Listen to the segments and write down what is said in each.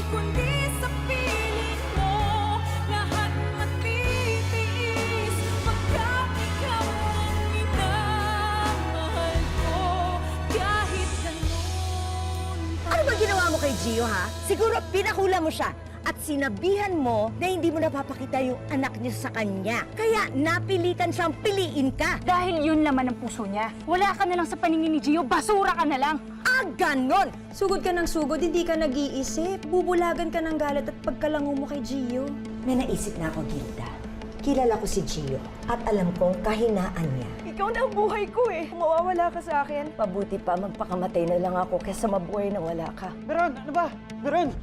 kundi sa piling mo lahat matitiis pagkat ikaw ang minamahal ko kahit ganun. Ano ba ginawa mo kay Gio, ha? Siguro pinakula mo siya at sinabihan mo na hindi mo napapakita yung anak niya sa kanya. Kaya napilitan siyang piliin ka. Dahil yun naman ang puso niya. Wala ka na lang sa paningin ni Gio, basura ka na lang. Ah, ganon! Sugod ka ng sugod, hindi ka nag-iisip. Bubulagan ka ng galit at pagkalango mo kay Gio. May naisip na ako, Gilda. Kilala ko si Gio at alam kong kahinaan niya. Ikaw na ang buhay ko eh. Kung mawawala ka sa akin. Mabuti pa magpakamatay na lang ako kaysa mabuhay na wala ka. Veron, ano ba? Veron!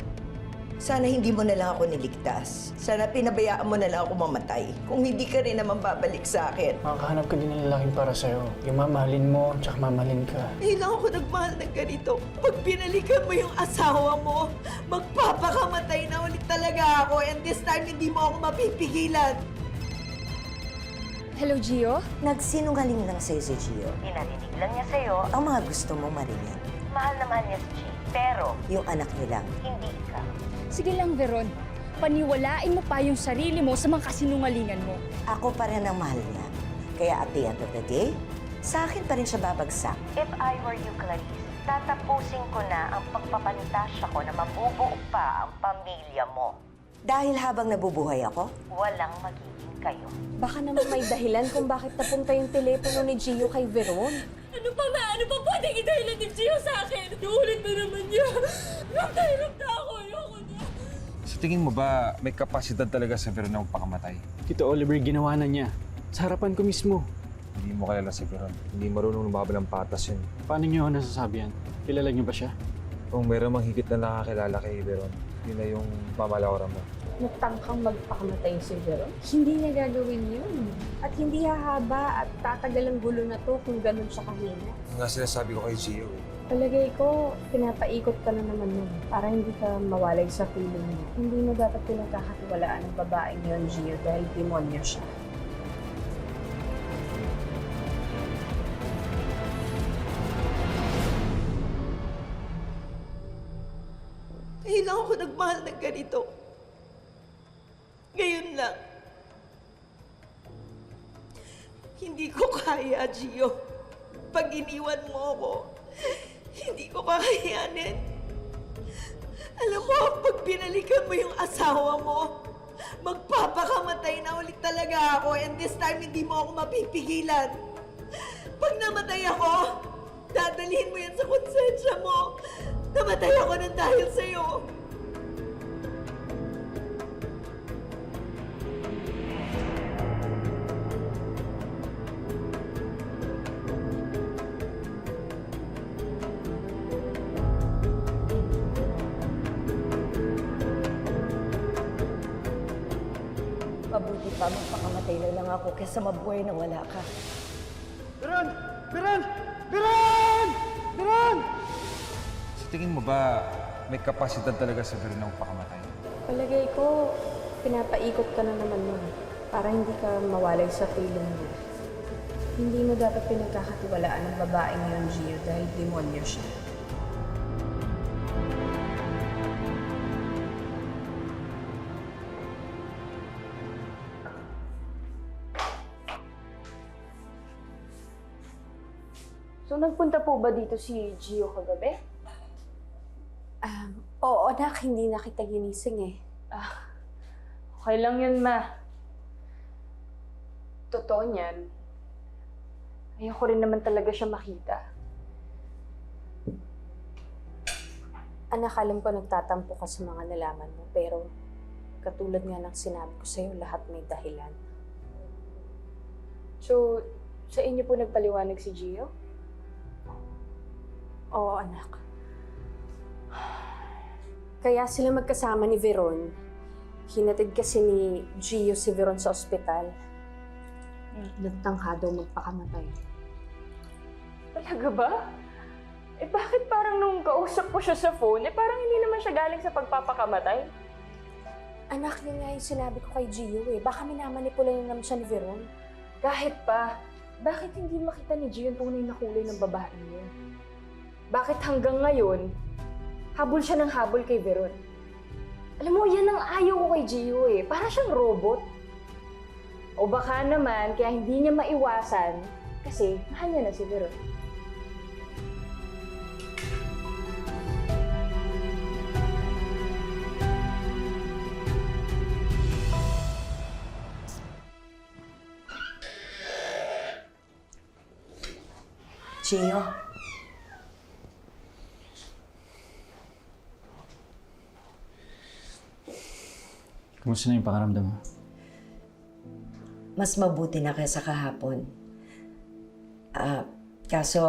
Sana hindi mo na lang ako niligtas. Sana pinabayaan mo na lang ako mamatay. Kung hindi ka rin naman babalik sa akin. Makakahanap ka din ng lalaking para sa'yo. Yung mamahalin mo, tsaka mamahalin ka. Hindi lang ako nagmahal ng ganito. Pag pinalikan mo yung asawa mo, magpapakamatay na ulit talaga ako. And this time, hindi mo ako mapipigilan. Hello, Gio? Nagsinungaling lang sa'yo si Gio. Pinarinig lang niya sa'yo ang mga gusto mong marinig. Mahal na mahal niya si Gio. Pero yung anak niya lang, hindi ikaw. Sige lang, Veron. Paniwalain mo pa yung sarili mo sa mga kasinungalingan mo. Ako pa rin ang mahal niya. Kaya at the end of the day, sa akin pa rin siya babagsak. If I were you, Clarice, tatapusin ko na ang pagpapantasya ko na mabubuo pa ang pamilya mo. Dahil habang nabubuhay ako, Walang magiging kayo. Baka naman may dahilan kung bakit napunta yung telepono ni Gio kay Veron. Ano pa nga? Ano pa pwedeng idahilan ni Gio sa akin? Inuulit na naman niya. Hirap na ako. Ayoko na. Sa tingin mo ba may kapasidad talaga sa Veron na magpakamatay? Tito Oliver, ginawa na niya. Sa harapan ko mismo. Hindi mo kilala si Veron. Hindi marunong lumabal ng patas yun. Paano niyo nasasabi yan? Kilala niyo ba siya? Kung meron mang higit na nakakilala kay Veron, yun na yung mamalawara mo. Nagtangkang magpakamatay si Veron. Hindi niya gagawin yun. At hindi hahaba at tatagal ang gulo na to kung ganun siya kahina. Yung nga sinasabi ko kay Gio eh. Palagay ko, pinapaikot ka na naman nun para hindi ka mawalay sa feeling mo. Hindi mo dapat pinagkakatiwalaan ng babaeng yon, Gio, dahil demonyo siya. Hindi lang ako nagmahal ng ganito. Ngayon lang. Hindi ko kaya, Gio. Pag iniwan mo ako, hindi ko kakayanin. Alam mo, pag pinalikan mo yung asawa mo, magpapakamatay na ulit talaga ako. And this time, hindi mo ako mapipigilan. Pag namatay ako, dadalhin mo yan sa konsensya mo. Namatay ako ng dahil sa'yo. Mabuti pa magpakamatay na lang ako kaysa mabuhay na wala ka. Veron! Veron! Veron! Veron! Sa tingin mo ba may kapasidad talaga sa Veron na magpakamatay? Palagay ko, pinapaikot ka na naman nun para hindi ka mawalay sa feeling mo. Hindi mo dapat pinagkakatiwalaan ng babaeng yon, Gio, dahil demonyo siya. So, nagpunta po ba dito si Gio kagabi? Oo, anak, hindi na kita ginising eh. Okay lang yun, ma. Totoo niyan. Ayoko rin naman talaga siya makita. Anak, alam ko nagtatampo ka sa mga nalaman mo, pero katulad nga ng sinabi ko sa'yo, lahat may dahilan. So, sa inyo po nagpaliwanag si Gio? Oo, anak. Kaya sila magkasama ni Veron. Hinatid kasi ni Gio si Veron sa ospital. Nagtangka daw magpakamatay. Talaga ba? Eh bakit parang nung kausap ko siya sa phone, parang hindi naman siya galing sa pagpapakamatay? Anak, yun nga yung sinabi ko kay Gio eh. Baka minamanipula niya naman siya ni Veron. Kahit pa, bakit hindi makita ni Gio yung tunay na kulay ng babae niya? Bakit hanggang ngayon, habol siya ng habol kay Veron? Alam mo, yan ang ayaw ko kay Gio eh. Para siyang robot. O baka naman, kaya hindi niya maiwasan kasi mahal niya na si Veron. Gio, Kumusta na yung pakaramdam mo? mas mabuti na kaysa kahapon. Kaso,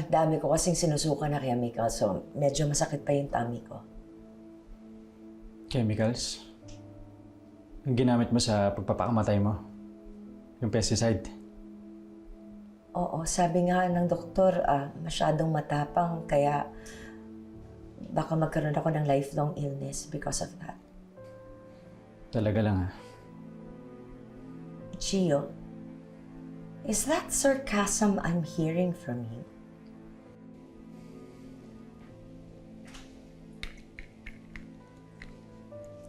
dami ko kasing sinusuka na chemical, so medyo masakit pa yung tummy ko. Chemicals? Yung ginamit mo sa pagpapakamatay mo? Yung pesticide? Oo, sabi nga ng doktor, masyadong matapang, kaya baka magkaroon ako ng lifelong illness because of that. Talaga lang ah. Gio, is that sarcasm I'm hearing from you?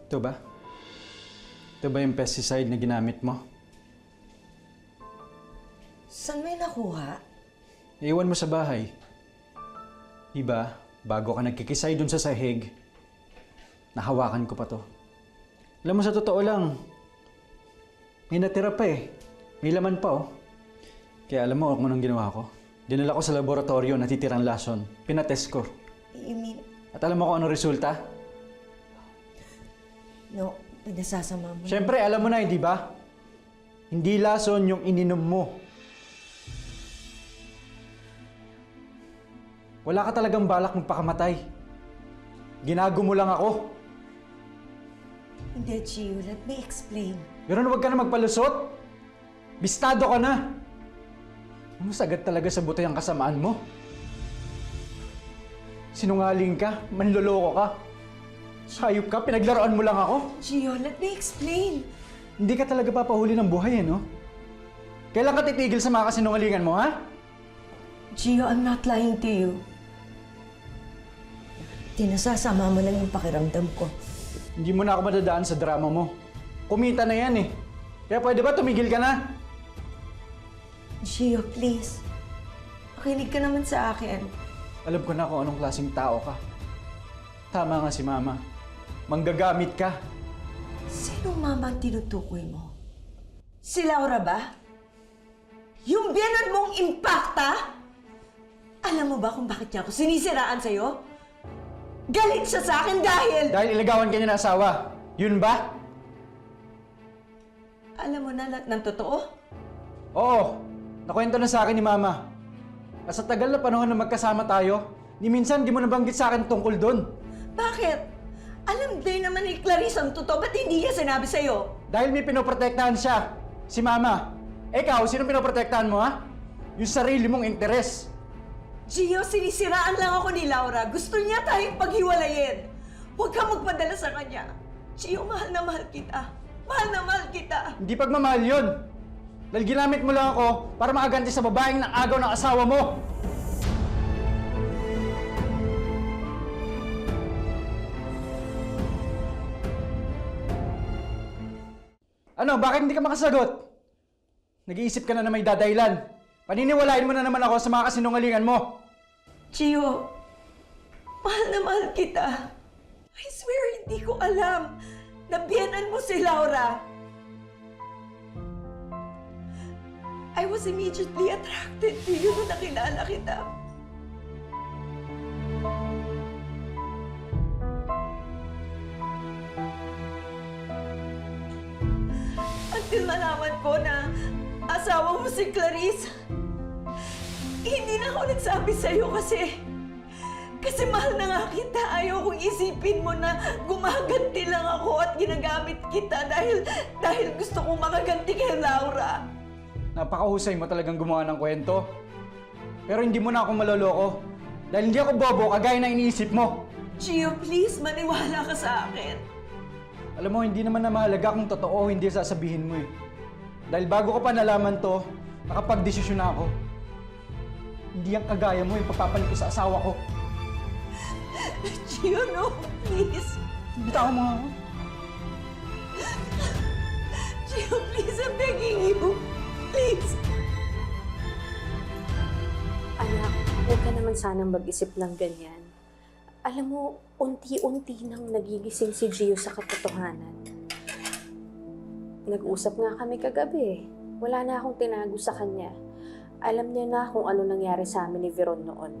Ito ba? Ito ba yung pesticide na ginamit mo? Saan may nakuha? Iwan mo sa bahay. Diba, bago ka nagkikisay dun sa sahig, nahawakan ko pa to. Alam mo, sa totoo lang, may natira pa eh. May laman pa oh. Kaya alam mo kung anong ginawa ko? Dinala ko sa laboratorio natitirang lason. Pinatest ko. You mean, At alam mo kung ano resulta? no, pinasasama mo. Siyempre, alam mo na, hindi ba? Hindi lason yung ininom mo. Wala ka talagang balak magpakamatay. Ginago mo lang ako. Hindi, Gio, let me explain. Pero huwag ka na magpalusot. Bistado ka na. Ano sagad talaga sa buto yung kasamaan mo? Sinungaling ka, manloloko ka. Hayop ka, pinaglaruan mo lang ako. Gio, let me explain. Hindi ka talaga papahuli ng buhay, eh, no? Kailan ka titigil sa mga kasinungalingan mo, ha? Gio, I'm not lying to you. Tinasasama mo lang yung pakiramdam ko. Hindi mo na ako madadaan sa drama mo. Kumita na yan, eh. Kaya pwede ba tumigil ka na? Gio, please. Makinig ka naman sa akin. Alam ko na kung anong klaseng tao ka. Tama nga si Mama. Manggagamit ka. Sinong mama ang tinutukoy mo? Si Laura ba? Yung biyanan mong impacta? Alam mo ba kung bakit niya ako sinisiraan sa'yo? Galit siya sa akin dahil... Dahil ilagawan ka niya ng asawa. Yun ba? Alam mo na lahat ng totoo? Oo. Nakwento na sa akin ni Mama. At sa tagal na panahon na magkasama tayo, ni minsan di mo nabanggit sa akin tungkol doon. Bakit? Alam din naman ni Clarice ang totoo, ba't hindi niya sinabi sa'yo? Dahil may pinoprotektahan siya. Si Mama. Ikaw, sino pinoprotektahan mo, ha? Yung sarili mong interes. Gio, sinisiraan lang ako ni Laura. Gusto niya tayong paghiwalayin. Huwag ka magpadala sa kanya. Gio, mahal na mahal kita. Mahal na mahal kita. Hindi pagmamahal yun. Dahil ginamit mo lang ako para makaganti sa babaeng nang-agaw ng asawa mo. Ano, bakit hindi ka makasagot? Nag-iisip ka na may dadaylan. Paniniwalain mo na naman ako sa mga kasinungalingan mo. Gio, mahal na mahal kita. I swear, hindi ko alam na biyanan mo si Laura. I was immediately attracted to you nung nakilala kita. Until malaman ko na asawa mo si Clarice, hindi na ako nagsabi sa'yo kasi mahal na nga kita. Ayaw kong isipin mo na gumaganti lang ako at ginagamit kita dahil gusto kong makaganti kay Laura. Napakahusay mo talagang gumawa ng kwento. Pero hindi mo na ako maloloko. Dahil hindi ako bobo kagaya na iniisip mo. Gio, please, maniwala ka sa akin. Alam mo, hindi naman na mahalaga kung totoo o hindi sasabihin mo eh. Dahil bago ko pa nalaman to, nakapag-desisyon na ako. Hindi ang kagaya mo yung papapalit ko sa asawa ko. Gio, no, please. Bitawan mo nga ako. Gio, please, I'm begging you. Please. Anak, huwag ka naman sanang mag-isip ng ganyan. Alam mo, unti-unti nang nagigising si Gio sa katotohanan. Nag-usap nga kami kagabi. Wala na akong tinago sa kanya. Alam niya na kung ano nangyari sa amin ni Veron noon.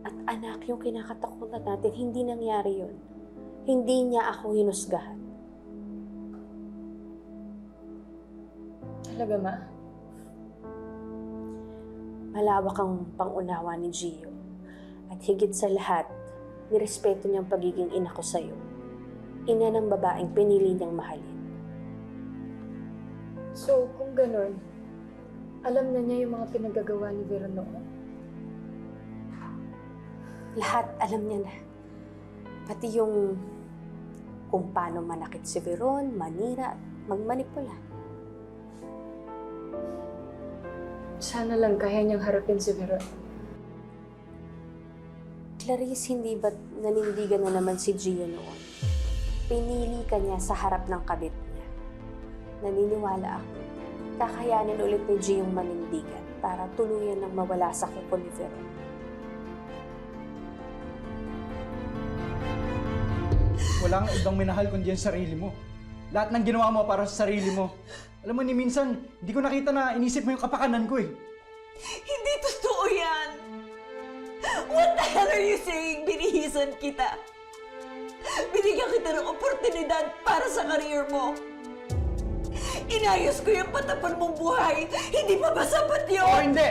At anak, yung kinakatakutan natin, hindi nangyari yun. Hindi niya ako hinusgahan. Talaga, Ma? Malawak ang pangunawa ni Gio. At higit sa lahat, nirespeto niyang pagiging ina ko sa'yo. Ina ng babaeng pinili niyang mahalin. So, kung ganun, alam na niya yung mga pinagagawa ni Veron noon? Lahat alam niya na. Pati yung kung paano manakit si Veron, manira, at magmanipula. Sana lang kaya niyang harapin si Veron. Clarice, hindi ba't nanindigan na naman si Gio noon? Pinili ka niya sa harap ng kabit niya. Naniniwala ako, kakayanin ulit ni Gio yung manindigan para tuluyan ng mawala sa kuko ni Veron. Wala kang ibang minahal kundi ang sarili mo. Lahat ng ginawa mo para sa sarili mo. Alam mo, ni minsan, hindi ko nakita na inisip mo yung kapakanan ko eh. Hindi totoo yan. What the hell are you saying? Binihisan kita. Binigyan kita ng oportunidad para sa career mo. Inayos ko yung patapan mong buhay. Hindi pa ba sapat yun? Oo, hindi!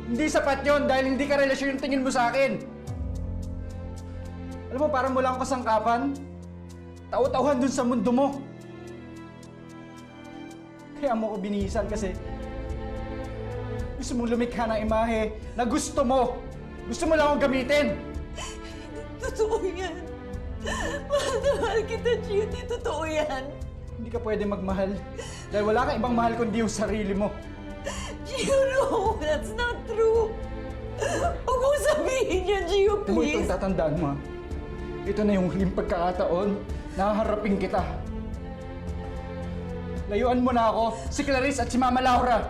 Hindi sapat yon dahil hindi ka relasyon yung tingin mo sa akin. Alam mo, parang wala kang kasangkapan. Tau-tauhan dun sa mundo mo. Kaya mo ko binihisan kasi gusto mong lumikha ng imahe na gusto mo. Gusto mo lang akong gamitin. Totoo yan. Mahal na mahal kita, Gio. Hindi totoo yan. Hindi ka pwede magmahal dahil wala kang ibang mahal kundi yung sarili mo. Gio, no. That's not true. Huwag mong sabihin yan, Gio, Alam mo, please. itong tatandaan mo, ha? Ito na yung huling pagkakataon na haharapin kita. Layuan mo na ako, si Clarice at si Mama Laura.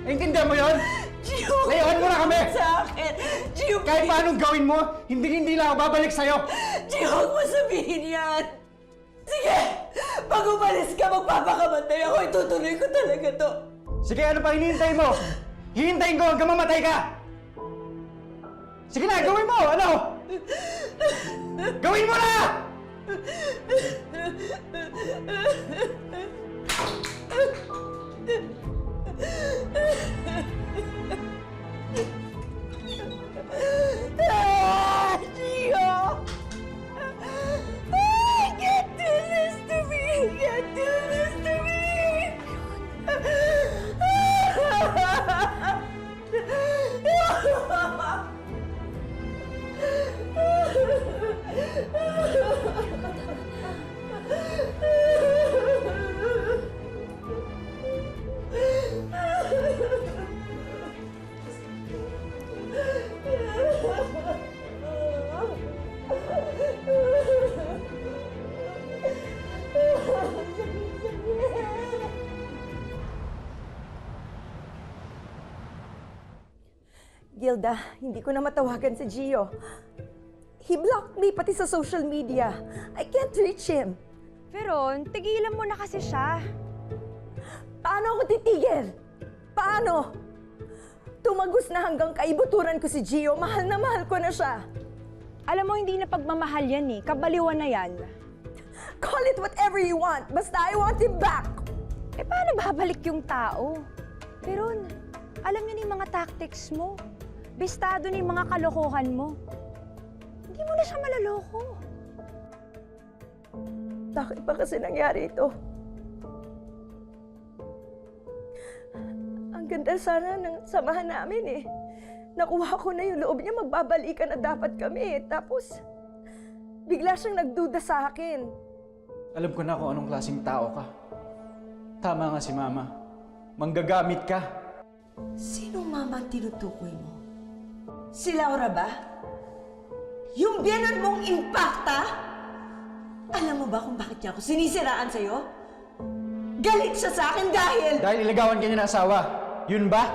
Naintindihan mo yon? Gio, Layuan mo na kami! sa akin. Gio, Kahit please. paanong gawin mo, hindi lang ako babalik sa'yo. Gio, huwag mo sabihin yan. Sige, pag umalis ka, magpapakamantay ako. Itutuloy ko talaga to. Sige, ano pa hinihintay mo? Hihintayin ko hanggang mamatay ka! Sige na, gawin mo! Ano? Gawin mo na! Ah, Gio! I can't do this to me! I can't do this to me! Gilda, hindi ko na matawagan si Gio. He blocked me pati sa social media. I can't reach him. Veron, tigilan mo na kasi siya. Paano ako titigil? Paano? Tumagos na hanggang kaibuturan ko si Gio. Mahal na mahal ko na siya. Alam mo, hindi na pagmamahal yan eh. Kabaliwan na yan. Call it whatever you want. Basta I want him back. Eh, paano babalik yung tao? Veron, alam niyo na yung mga tactics mo. Bistado na yung mga kalokohan mo. Hindi mo na siya malaloko. Bakit ba kasi nangyari ito? Ang ganda sana ng samahan namin eh. Nakuha ko na yung loob niya, magbabalikan na dapat kami. Tapos, bigla siyang nagduda sa akin. Alam ko na kung anong klaseng tao ka. Tama nga si Mama. Manggagamit ka. Sinong mama ang tinutukoy mo? Si Laura ba? Yung biyanan mong impacta? Alam mo ba kung bakit niya ako sinisiraan sa'yo? Galit siya sa akin dahil... Dahil iligawan ka niya ng asawa. Yun ba?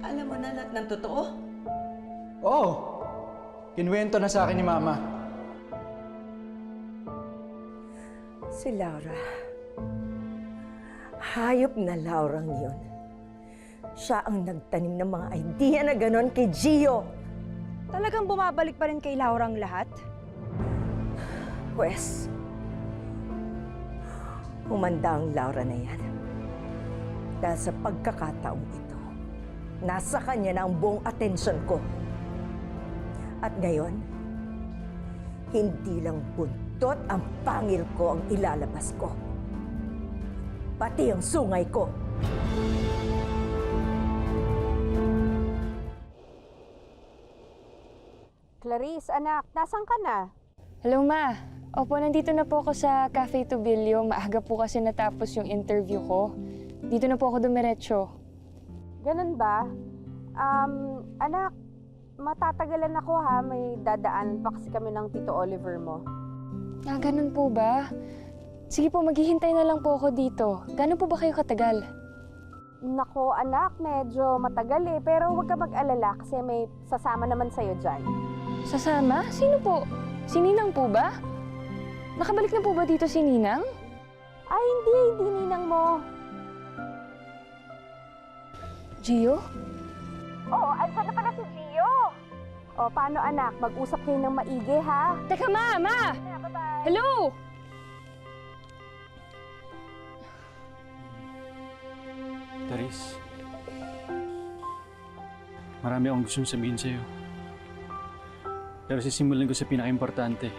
Alam mo na lahat ng totoo? Oo. Kinuwento na sa akin ni Mama. Si Laura. Hayop na Laurang yun. Siya ang nagtanim ng mga idea na ganon kay Gio. Talagang bumabalik pa rin kay Laura ang lahat? Pwes, humanda ang Laura na yan. Dahil sa pagkakataong ito, nasa kanya na ang buong atensyon ko. At ngayon, hindi lang buntot ang pangil ko ang ilalabas ko. Pati ang sungay ko. Clarice, anak, nasan ka na? Hello, Ma. Opo, nandito na po ako sa Cafe Tubilio. Maaga po kasi natapos yung interview ko. Dito na po ako dumiretso. Ganun ba? Anak, matatagalan ako ha. May dadaan pa kasi kami ng Tito Oliver mo. Ah, ganun po ba? Sige po, maghihintay na lang po ako dito. Gano'n po ba kayo katagal? Nako, anak, medyo matagal eh. Pero huwag ka mag-alala kasi may sasama naman sa'yo dyan. Sasama? Sino po? Si Ninang po ba? Nakabalik na po ba dito si Ninang? Ay, hindi ninang mo. Gio? Oo, ay sana pala si Gio. O, paano anak? Mag-usap kayo ng maigi ha? Teka, Ma! Ma! Bye-bye. Hello! Clarice, marami akong gustong sabihin sa'yo. Pero sisimulan ko sa pinaka-importante.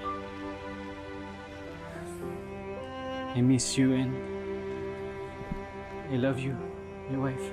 I miss you and I love you, my wife.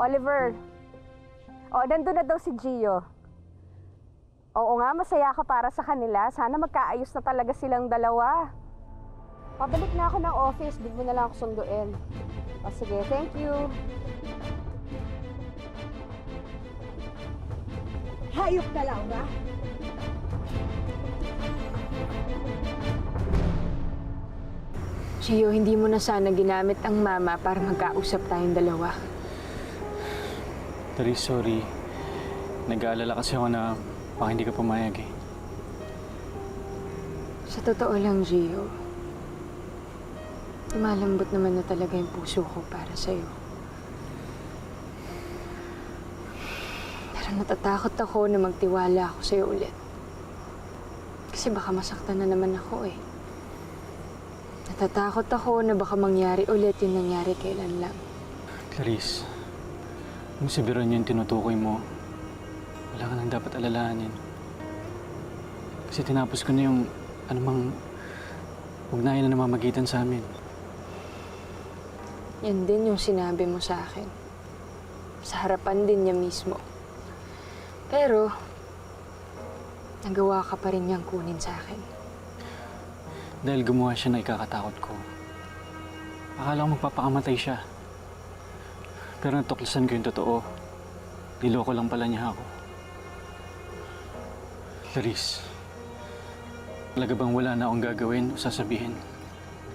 Oliver, nandun na daw si Gio. Oo nga, masaya ka para sa kanila. Sana magkaayos na talaga silang dalawa. Pabalik na ako ng office, di mo na lang ako sunduin. O sige, thank you. Hayop na Laura. Gio, hindi mo na sana ginamit ang Mama para magkausap tayong dalawa. Clarice, sorry. Nag-aalala kasi ako na baka hindi ka pumayag eh. Sa totoo lang, Gio, lumalambot naman na talaga yung puso ko para sa'yo. Pero natatakot ako na magtiwala ako sa'yo ulit. Kasi baka masaktan na naman ako eh. Natatakot ako na baka mangyari ulit yung nangyari kailan lang. Clarice, kung si Veron yung tinutukoy mo, wala ka nang dapat alalahanin. Kasi tinapos ko na yung anumang ugnayan na namamagitan sa amin. Yan din yung sinabi mo sa akin. Sa harapan din niya mismo. Pero, nagawa ka pa rin niyang kunin sa akin. Dahil gumawa siya na ikakatakot ko. Akala ko magpapakamatay siya. Pero natuklasan ko yung totoo. Niloko lang pala niya ako. Clarice, talaga bang wala na akong gagawin o sasabihin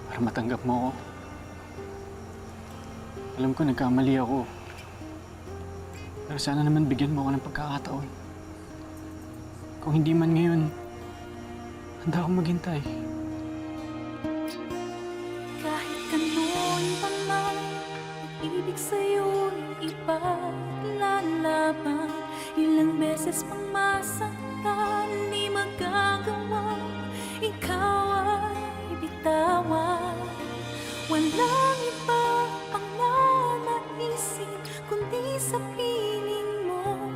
para matanggap mo ako? Alam ko nagkamali ako. Pero sana naman bigyan mo ako ng pagkakataon. Kung hindi man ngayon, handa akong maghintay. Kahit ganun pa man, ibig sa'yo ipaglalaban. Ilang beses pang masaktan, di magagawang ikaw ay bitawan. Walang iba ang nanaisin kundi sa piling mo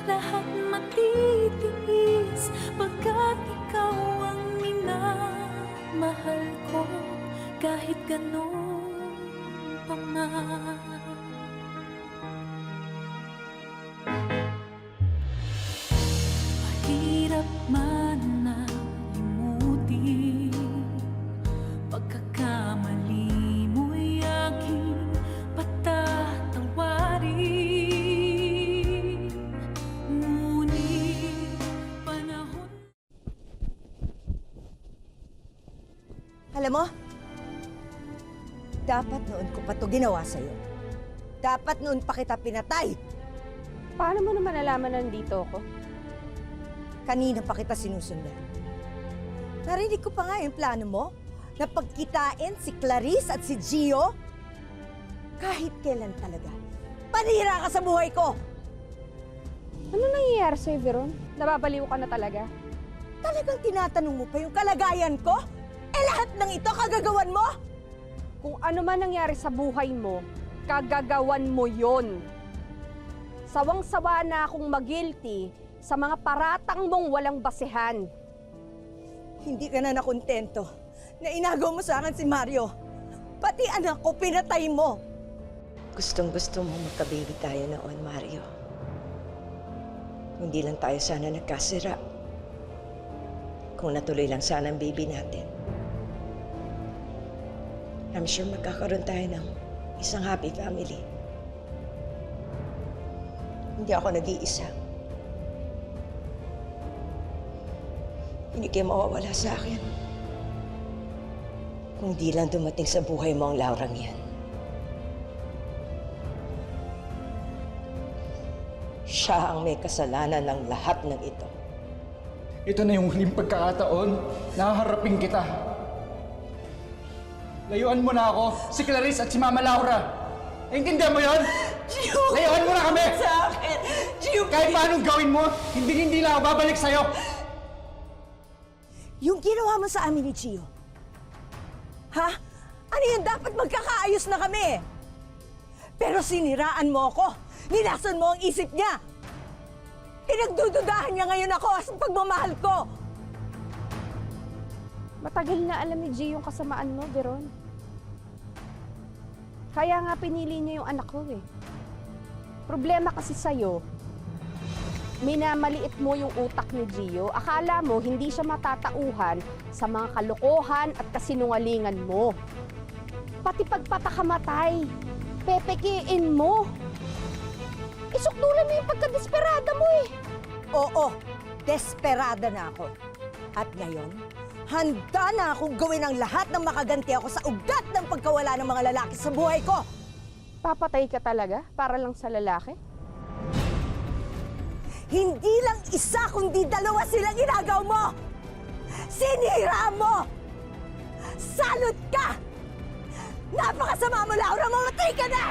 lahat matitiis pagkat ikaw ang minamahal ko kahit ganun pa man. Mahirap man na limutin pagkakamali mo'y aking patatawarin. Ngunit panahon. Alam mo, dapat noon ko pa ito ginawa sa'yo. Dapat noon pa kita pinatay. Paano mo naman nalaman na nandito ako? Kanina pa kita sinusundan. Narinig ko pa nga yung plano mo na pagkitain si Clarice at si Gio. Kahit kailan talaga. Panira ka sa buhay ko! Ano nangyayari sa'yo, Veron? Nababaliw ka na talaga? Talagang tinatanong mo pa yung kalagayan ko? Eh lahat ng ito kagagawan mo? Kung ano man nangyari sa buhay mo, kagagawan mo yon. Sawang-sawa na akong mag-guilty sa mga paratang mong walang basehan. Hindi ka na nakontento na inagaw mo sa akin si Mario. Pati anak ko, pinatay mo. Gustong-gusto mo magka-baby tayo noon, Mario. Hindi lang tayo sana nagkasira. Kung natuloy lang sana ang baby natin. I'm sure magkakaroon tayo ng isang happy family. Hindi ako nag-iisa. Hindi kayo mawawala sa akin. Kung di lang dumating sa buhay mo ang Laurang yan. Siya ang may kasalanan ng lahat ng ito. Ito na yung huling pagkakataon na haharapin kita. Layuan mo na ako, si Clarice at si Mama Laura. Naintindihan mo yun? Gio! Layuan mo na kami! Sa akin! Gio! Kahit paanong gawin mo, hindi lang ako babalik sa'yo. Yung ginawa mo sa amin ni Gio. Ha? Ano yun? Dapat magkakaayos na kami. Pero siniraan mo ako. Nilason mo ang isip niya. Pinagdududahan niya ngayon ako sa pagmamahal ko. Matagal na alam ni G yung kasamaan mo, Veron. Kaya nga pinili niya yung anak ko eh. Problema kasi sa'yo, minamaliit mo yung utak ni Gio. Akala mo hindi siya matatauhan sa mga kalokohan at kasinungalingan mo. Pati pagpapakamatay, pepekiin mo. Isukdulan mo yung pagkadesperada mo eh. Oo, desperada na ako. At ngayon, handa na akong gawin ang lahat ng makaganti ako sa ugat ng pagkawala ng mga lalaki sa buhay ko. Papatay ka talaga para lang sa lalaki? Hindi lang isa kundi dalawa silang inagaw mo! Sinira mo! Salot ka! Napakasama mo, Laura! Mamatay ka na!